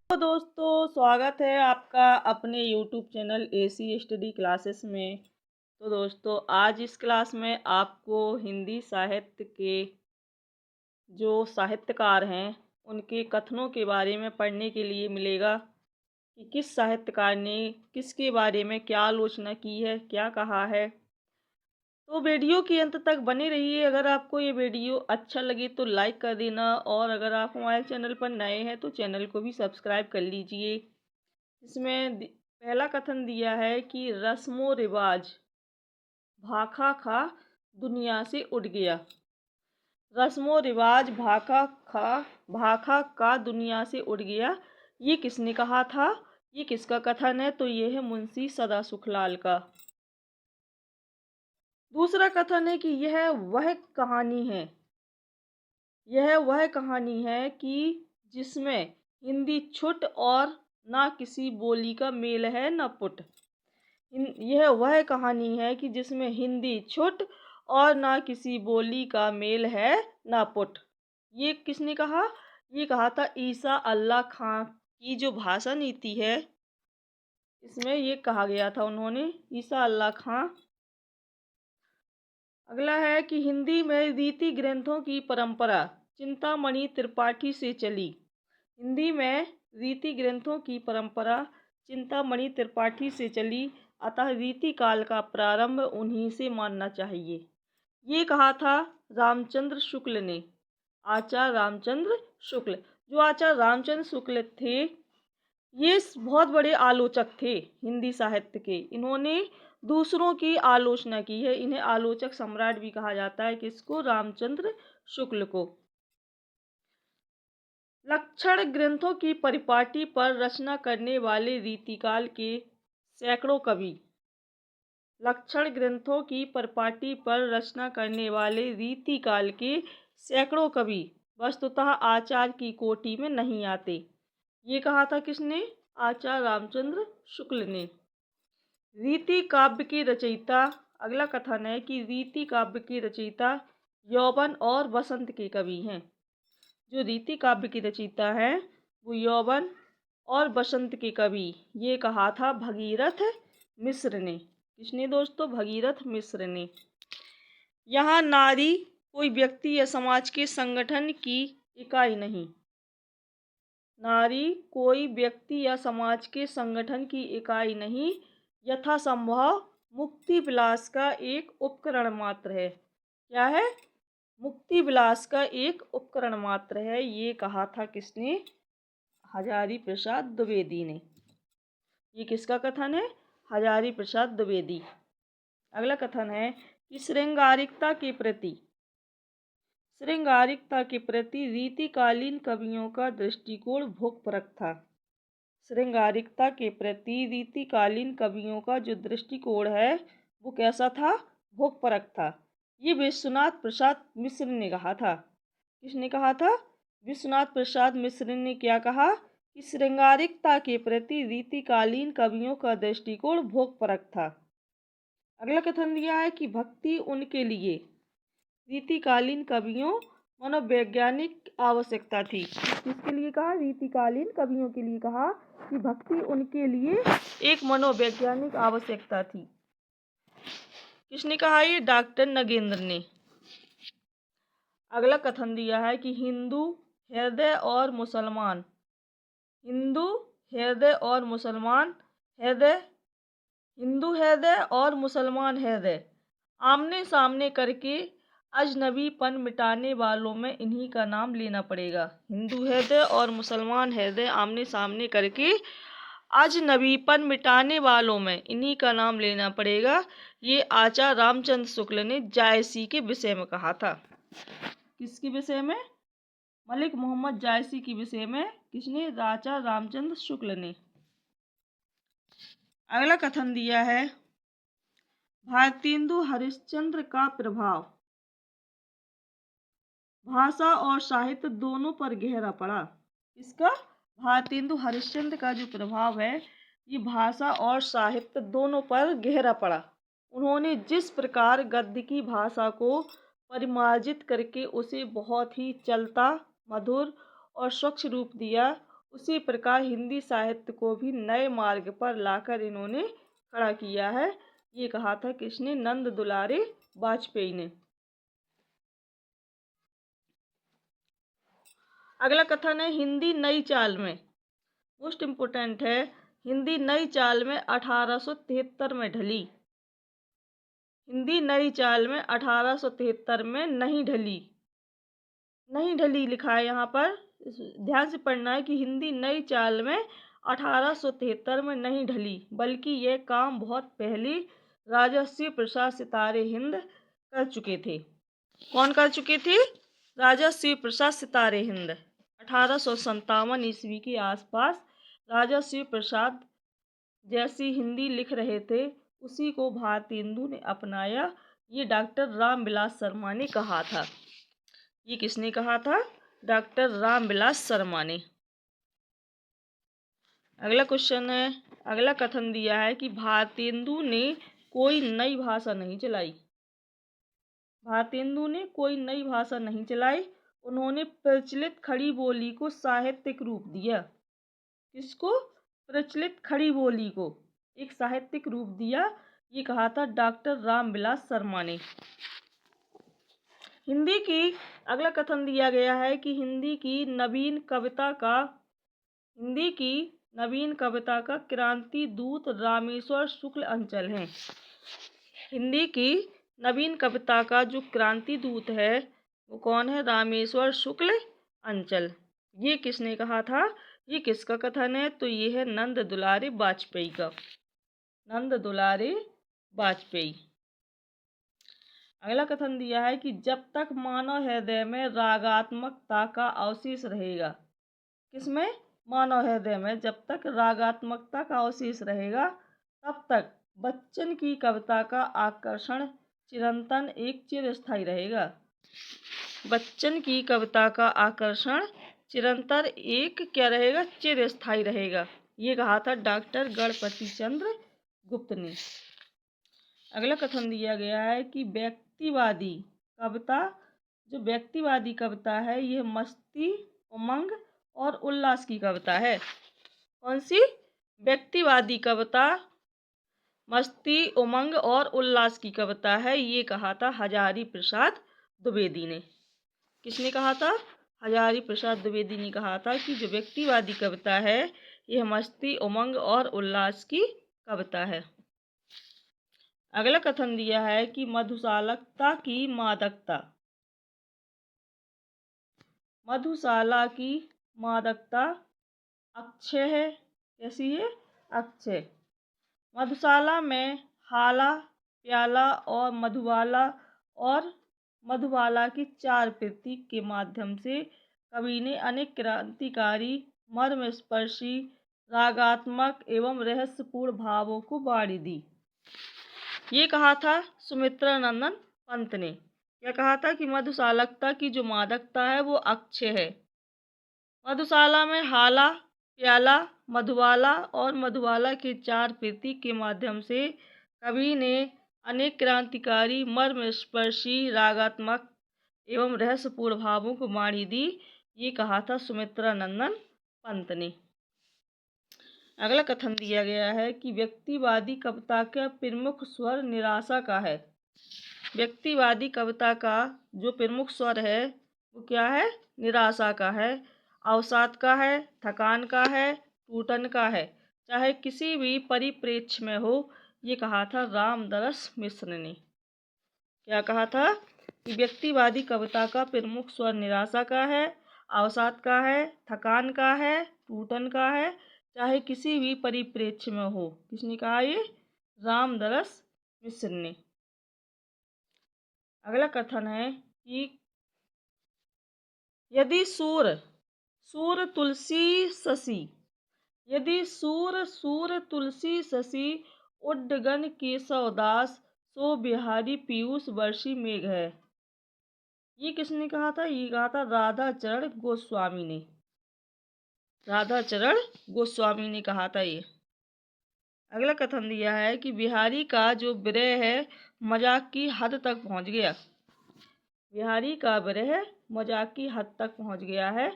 तो दोस्तों, स्वागत है आपका अपने YouTube channel AC study classes में। तो दोस्तों, आज इस क्लास में आपको हिंदी साहित्य के जो साहित्यकार हैं उनके कथनों के बारे में पढ़ने के लिए मिलेगा कि किस साहित्यकार ने किसके बारे में क्या आलोचना की है, क्या कहा है। तो वीडियो के अंत तक बने रहिए। अगर आपको ये वीडियो अच्छा लगे तो लाइक कर देना, और अगर आप हमारे चैनल पर नए हैं तो चैनल को भी सब्सक्राइब कर लीजिए। इसमें पहला कथन दिया है कि रस्मो रिवाज भाखा खा दुनिया से उठ गया। रस्मो रिवाज भाखा का दुनिया से उठ गया। ये किसने कहा था? ये किसका कथन है? तो ये है मुंशी सदा सुखलाल का। दूसरा कथन है कि यह वह कहानी है कि जिसमें हिंदी छुट और ना किसी बोली का मेल है न पुट। यह वह कहानी है कि जिसमें हिंदी छुट और ना किसी बोली का मेल है ना पुट। ये किसने कहा? ये कहा था ईसा अल्लाह खां की जो भाषा नीति है, इसमें ये कहा गया था उन्होंने, ईसा अल्लाह खां। अगला है कि हिंदी में रीति ग्रंथों की परंपरा चिंतामणि त्रिपाठी से चली। हिंदी में रीति ग्रंथों की परंपरा चिंतामणि त्रिपाठी से चली, अतः रीति काल का प्रारंभ उन्हीं से मानना चाहिए। ये कहा था रामचंद्र शुक्ल ने, आचार्य रामचंद्र शुक्ल। जो आचार्य रामचंद्र शुक्ल थे, ये बहुत बड़े आलोचक थे हिंदी साहित्य के। इन्होंने दूसरों की आलोचना की है। इन्हें आलोचक सम्राट भी कहा जाता है। किसको? रामचंद्र शुक्ल को। लक्षण ग्रंथों की परिपाटी पर रचना करने वाले रीतिकाल के सैकड़ों कवि। लक्षण ग्रंथों की परिपाटी पर रचना करने वाले रीतिकाल के सैकड़ों कवि वस्तुतः आचार्य की कोटि में नहीं आते। ये कहा था किसने? आचार्य रामचंद्र शुक्ल ने। रीति काव्य के रचयिता, अगला कथन है कि रीति काव्य के रचयिता यौवन और बसंत के कवि हैं। जो रीति काव्य की रचयिता है वो यौवन और बसंत के कवि। ये कहा था भगीरथ मिश्र ने। किसने दोस्तों? भगीरथ मिश्र ने। यहाँ नारी कोई व्यक्ति या समाज के संगठन की इकाई नहीं। नारी कोई व्यक्ति या समाज के संगठन की इकाई नहीं, यथासंभव मुक्ति विलास का एक उपकरण मात्र है। क्या है? मुक्ति विलास का एक उपकरण मात्र है। ये कहा था किसने? हजारी प्रसाद द्विवेदी ने। ये किसका कथन है? हजारी प्रसाद द्विवेदी। अगला कथन है कि श्रृंगारिकता के प्रति रीतिकालीन कवियों का दृष्टिकोण भूखपरक था। श्रृंगारिकता के प्रति रीतिकालीन कवियों का जो दृष्टिकोण है वो कैसा था? भूखपरक था। ये विश्वनाथ प्रसाद मिश्र ने कहा था। किसने कहा था? विश्वनाथ प्रसाद मिश्र ने क्या कहा? कि श्रृंगारिकता के प्रति रीतिकालीन कवियों का दृष्टिकोण भूखपरक था। अगला कथन दिया है कि भक्ति उनके लिए रीतिकालीन कवियों मनोवैज्ञानिक आवश्यकता थी। किसके लिए कहा? रीतिकालीन कवियों के लिए कहा कि भक्ति उनके लिए एक मनोवैज्ञानिक आवश्यकता थी। किसने कहा? ये डॉक्टर नगेंद्र ने। अगला कथन दिया है कि हिंदू हृदय और मुसलमान हृदय आमने सामने करके अजनबीपन मिटाने वालों में इन्हीं का नाम लेना पड़ेगा। हिंदू हृदय और मुसलमान हृदय आमने सामने करके अजनबीपन मिटाने वालों में इन्हीं का नाम लेना पड़ेगा। ये आचार्य रामचंद्र शुक्ल ने जायसी के विषय में कहा था। किसके विषय में? मलिक मोहम्मद जायसी के विषय में। किसने? आचार्य रामचंद्र शुक्ल ने। अगला कथन दिया है भारतेंदु हरिश्चंद्र का प्रभाव भाषा और साहित्य दोनों पर गहरा पड़ा। इसका? भारतेंदु हरिश्चंद्र का जो प्रभाव है ये भाषा और साहित्य दोनों पर गहरा पड़ा। उन्होंने जिस प्रकार गद्य की भाषा को परिमार्जित करके उसे बहुत ही चलता, मधुर और स्वच्छ रूप दिया, उसी प्रकार हिंदी साहित्य को भी नए मार्ग पर लाकर इन्होंने खड़ा किया है। ये कहा था किसने? नंद दुलारी वाजपेयी ने। अगला कथन है हिंदी नई चाल में। मोस्ट इम्पोर्टेंट है, हिंदी नई चाल में 1873 में ढली। हिंदी नई चाल में 1873 में नहीं ढली। नहीं ढली लिखा है यहाँ पर, ध्यान से पढ़ना है कि हिंदी नई चाल में 1873 में नहीं ढली, बल्कि ये काम बहुत पहले राजर्षि प्रसाद सितारे हिंद कर चुके थे। कौन कर चुके थे? राजर्षि प्रसाद सितारे हिंद। 1857 ईस्वी के आसपास राजर्षि प्रसाद जैसी हिंदी लिख रहे थे, उसी को भारतेंदु ने अपनाया। ये डॉक्टर रामविलास शर्मा ने कहा था। ये किसने कहा था? डॉक्टर रामविलास शर्मा ने। अगला क्वेश्चन है, अगला कथन दिया है कि भारतेंदु ने कोई नई भाषा नहीं चलाई। भारतेंदु ने कोई नई भाषा नहीं चलाई, उन्होंने प्रचलित खड़ी बोली को साहित्यिक रूप दिया। किसको? प्रचलित खड़ी बोली को एक साहित्यिक रूप दिया। ये कहा था डॉक्टर रामविलास शर्मा ने। हिंदी की अगला कथन दिया गया है कि हिंदी की नवीन कविता का क्रांति दूत रामेश्वर शुक्ल अंचल हैं। हिंदी की नवीन कविता का जो क्रांति दूत है वो कौन है? रामेश्वर शुक्ल अंचल। ये किसने कहा था? ये किसका कथन है? तो ये है नंद दुलारी वाजपेयी का। नंद दुलारी वाजपेयी। अगला कथन दिया है कि जब तक मानव हृदय में रागात्मकता का अवशेष रहेगा। किसमें? मानव हृदय में जब तक रागात्मकता का अवशेष रहेगा, तब तक बच्चन की कविता का आकर्षण चिरंतन एक चिरस्थायी रहेगा। बच्चन की कविता का आकर्षण चिरंतर एक क्या रहेगा? चिरस्थायी रहेगा। ये कहा था डॉक्टर गणपति चंद्र गुप्त ने। अगला कथन दिया गया है कि व्यक्तिवादी कविता है, यह मस्ती, उमंग और उल्लास की कविता है। कौन सी? व्यक्तिवादी कविता मस्ती, उमंग और उल्लास की कविता है। ये कहा था हजारी प्रसाद द्विवेदी ने। किसने कहा था? हजारी प्रसाद द्विवेदी ने कहा था कि जो व्यक्तिवादी कविता है यह मस्ती, उमंग और उल्लास की कविता है। अगला कथन दिया है कि मधुशाला की मादकता अक्षय है। कैसी है? अक्षय। मधुशाला में हाला, प्याला और मधुबाला की 4 प्रतीक के माध्यम से कवि ने अनेक क्रांतिकारी, मर्मस्पर्शी, रागात्मक एवं रहस्यपूर्ण भावों को बाढ़ दी। ये कहा था सुमित्रानंदन पंत ने। क्या कहा था? कि मधुशाला की जो मादकता है वो अक्षय है। मधुशाला में हाला, प्याला, मधुबाला और मधुबाला के 4 प्रतीक के माध्यम से कवि ने अनेक क्रांतिकारी, मर्मस्पर्शी, रागात्मक एवं रहस्यपूर्ण भावों को बाढ़ दी। ये कहा था सुमित्रानंदन पंत ने। अगला कथन दिया गया है कि व्यक्तिवादी कविता का प्रमुख स्वर निराशा का है। व्यक्तिवादी कविता का जो प्रमुख स्वर है वो क्या है? निराशा का है, अवसाद का है, थकान का है, टूटन का है, चाहे किसी भी परिप्रेक्ष्य में हो। ये कहा था रामदरस मिश्र ने। क्या कहा था? कि व्यक्तिवादी कविता का प्रमुख स्वर निराशा का है, अवसाद का है, थकान का है, टूटन का है, चाहे किसी भी परिप्रेक्ष्य में हो। किसने कहा? ये रामदरस मिश्र ने। अगला कथन है कि यदि सूर तुलसी शशि उड्डगन केशवदास सो बिहारी पीयूष वर्षी मेघ है। ये किसने कहा था? ये कहा था राधाचरण गोस्वामी ने कहा था ये। अगला कथन दिया है कि बिहारी का जो विरह है मजाक की हद तक पहुंच गया। बिहारी का विरह मजाक की हद तक पहुंच गया है।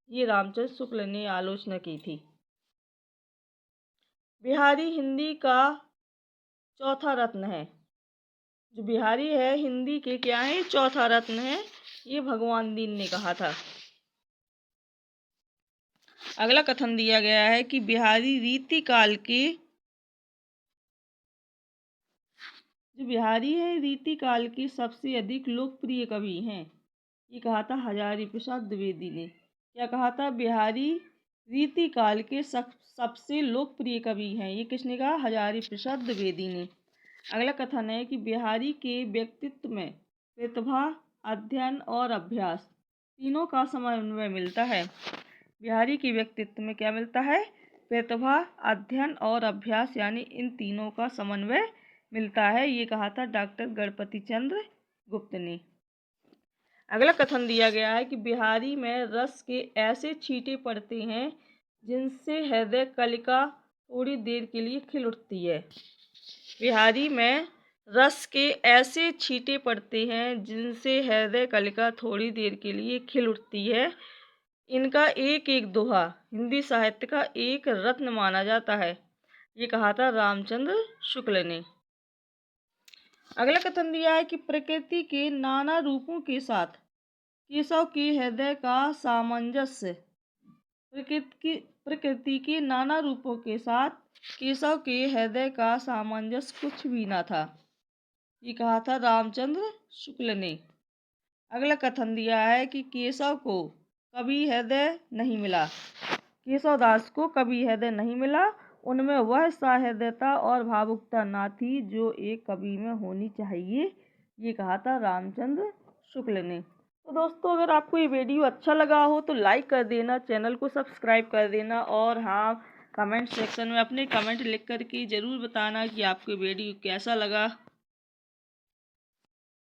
ये रामचंद्र शुक्ल ने आलोचना की थी। बिहारी हिंदी का चौथा रत्न है। जो बिहारी है हिंदी के क्या है, चौथा रत्न है, ये भगवान दीन ने कहा था। अगला कथन दिया गया है कि बिहारी रीतिकाल के जो बिहारी है रीतिकाल के सबसे अधिक लोकप्रिय कवि हैं। ये कहा था हजारी प्रसाद द्विवेदी ने। क्या कहा था, बिहारी रीतिकाल के सबसे लोकप्रिय कवि हैं। ये किसने कहा, हजारी प्रसाद द्विवेदी ने। अगला कथन है कि बिहारी के व्यक्तित्व में प्रतिभा, अध्ययन और अभ्यास तीनों का समन्वय मिलता है। बिहारी के व्यक्तित्व में क्या मिलता है, प्रतिभा, अध्ययन और अभ्यास, यानी इन तीनों का समन्वय मिलता है। ये कहा था डॉक्टर गणपति चंद्र गुप्त ने। अगला कथन दिया गया है कि बिहारी में रस के ऐसे छींटे पड़ते हैं जिनसे हृदय कलिका थोड़ी देर के लिए खिल उठती है। बिहारी में रस के ऐसे छींटे पड़ते हैं जिनसे हृदय कलिका थोड़ी देर के लिए खिल उठती है। इनका एक एक दोहा हिंदी साहित्य का एक रत्न माना जाता है। ये कहा था रामचंद्र शुक्ल ने। अगला कथन दिया है कि प्रकृति के नाना रूपों के साथ केशव के हृदय का सामंजस्य। प्रकृति के नाना रूपों के साथ केशव के हृदय का सामंजस्य कुछ भी ना था। ये कहा था रामचंद्र शुक्ल ने। अगला कथन दिया है कि केशव को कभी हृदय नहीं मिला। केशव दास को कभी हृदय नहीं मिला। उनमें वह सहृदयता और भावुकता ना थी जो एक कवि में होनी चाहिए। ये कहा था रामचंद्र शुक्ल ने। तो दोस्तों, अगर आपको ये वीडियो अच्छा लगा हो तो लाइक कर देना, चैनल को सब्सक्राइब कर देना, और हाँ, कमेंट सेक्शन में अपने कमेंट लिख कर के ज़रूर बताना कि आपको वीडियो कैसा लगा।